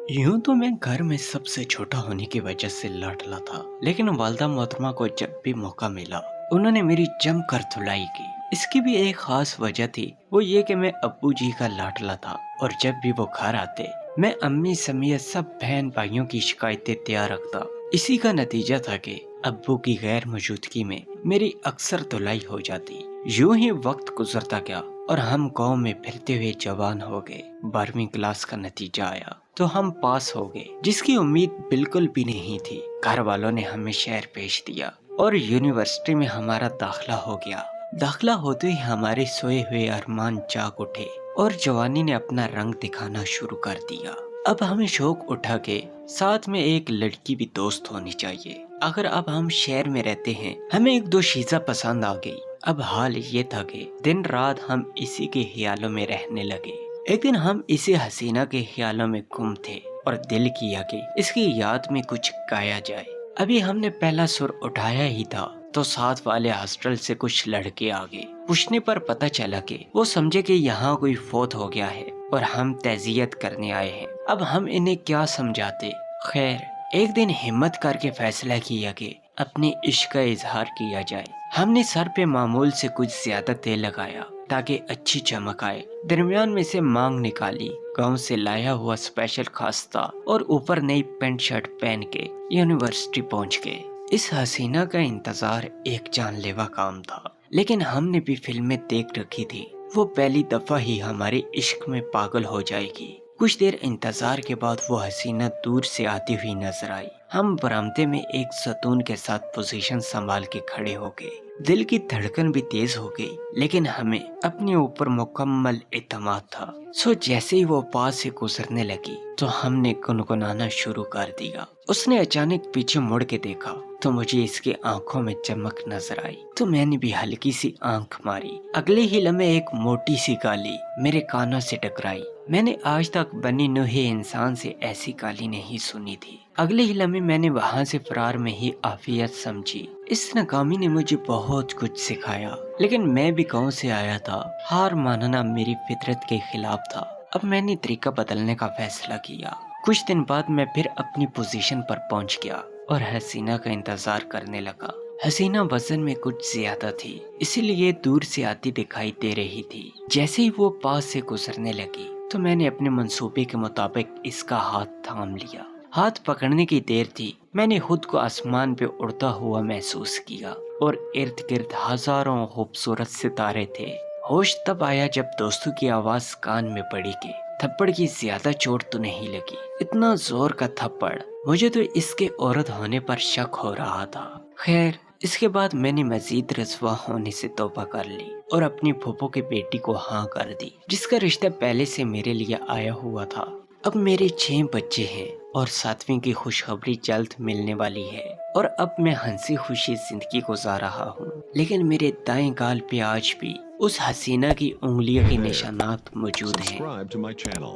यूं तो मैं घर में सबसे छोटा होने की वजह से लाडला था, लेकिन वालदा मोहतरमा को जब भी मौका मिला उन्होंने मेरी जमकर धुलाई की। इसकी भी एक खास वजह थी, वो ये कि मैं अब्बू जी का लाडला था और जब भी वो घर आते मैं अम्मी समेत सब बहन भाइयों की शिकायतें तैयार रखता। इसी का नतीजा था कि अब्बू की गैर मौजूदगी में मेरी अक्सर धुलाई हो जाती। यूं ही वक्त गुजरता गया और हम गांव में फिरते हुए जवान हो गए। 12वीं क्लास का नतीजा आया तो हम पास हो गए, जिसकी उम्मीद बिल्कुल भी नहीं थी। घर वालों ने हमें शहर भेज दिया और यूनिवर्सिटी में हमारा दाखिला हो गया। दाखिला होते ही हमारे सोए हुए अरमान जाग उठे और जवानी ने अपना रंग दिखाना शुरू कर दिया। अब हमें शौक उठा के साथ में एक लड़की भी दोस्त होनी चाहिए। अगर अब हम शहर में रहते हैं, हमें एक दो चीज़ें पसंद आ गई। अब हाल ये था कि दिन रात हम इसी के ख्यालों में रहने लगे। एक दिन हम इसी हसीना के ख्यालों में गुम थे और दिल किया कि इसकी याद में कुछ गाया जाए। अभी हमने पहला सुर उठाया ही था तो साथ वाले हॉस्टल से कुछ लड़के आ गए। पूछने पर पता चला कि वो समझे कि यहाँ कोई फौत हो गया है और हम तज़ियत करने आए हैं। अब हम इन्हें क्या समझाते। खैर, एक दिन हिम्मत करके फैसला किया कि अपने इश्क का इजहार किया जाए। हमने सर पे मामूल से कुछ ज्यादा तेल लगाया ताकि अच्छी चमक आए। दरमियान में से मांग निकाली, गांव से लाया हुआ स्पेशल खास्ता और ऊपर नई पैंट शर्ट पहन के यूनिवर्सिटी पहुंच गए। इस हसीना का इंतजार एक जानलेवा काम था, लेकिन हमने भी फिल्में देख रखी थी। वो पहली दफा ही हमारे इश्क में पागल हो जाएगी। कुछ देर इंतजार के बाद वो हसीना दूर से आती हुई नजर आई। हम बरामदे में एक सतून के साथ पोजीशन संभाल के खड़े हो गए। दिल की धड़कन भी तेज हो गई, लेकिन हमें अपने ऊपर मुकम्मल एतमाद था। सो जैसे ही वो पास से गुजरने लगी तो हमने गुनगुनाना शुरू कर दिया। उसने अचानक पीछे मुड़ के देखा तो मुझे इसकी आंखों में चमक नजर आई, तो मैंने भी हल्की सी आंख मारी। अगले ही लम्हे एक मोटी सी गाली मेरे कानों से टकराई। मैंने आज तक बनी नूहे इंसान से ऐसी गाली नहीं सुनी थी। अगले ही लम्हे मैंने वहाँ से फरार में ही आफियत समझी। इस नाकामी ने मुझे बहुत कुछ सिखाया, लेकिन मैं भी गाँव से आया था। हार मानना मेरी फितरत के खिलाफ था। अब मैंने तरीका बदलने का फैसला किया। कुछ दिन बाद मैं फिर अपनी पोजीशन पर पहुंच गया और हसीना का इंतजार करने लगा। हसीना वजन में कुछ ज्यादा थी, इसीलिए दूर से आती दिखाई दे रही थी। जैसे ही वो पास से गुजरने लगी तो मैंने अपने मंसूबे के मुताबिक इसका हाथ थाम लिया। हाथ पकड़ने की देर थी, मैंने खुद को आसमान पे उड़ता हुआ महसूस किया और इर्द गिर्द हजारों खूबसूरत सितारे थे। होश तब आया जब दोस्तों की आवाज कान में पड़ी कि थप्पड़ की ज्यादा चोट तो नहीं लगी। इतना जोर का थप्पड़, मुझे तो इसके औरत होने पर शक हो रहा था। खैर, इसके बाद मैंने मजीद रसवा होने से तौबा कर ली और अपनी फूफो की बेटी को हाँ कर दी, जिसका रिश्ता पहले से मेरे लिए आया हुआ था। अब मेरे 6 बच्चे हैं और 7वीं की खुशखबरी जल्द मिलने वाली है और अब मैं हंसी खुशी जिंदगी गुजार रहा हूँ। लेकिन मेरे दाएं गाल पे आज भी उस हसीना की उंगलियों के निशानात मौजूद हैं। Subscribe to my channel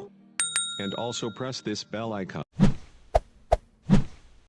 and also press this bell icon.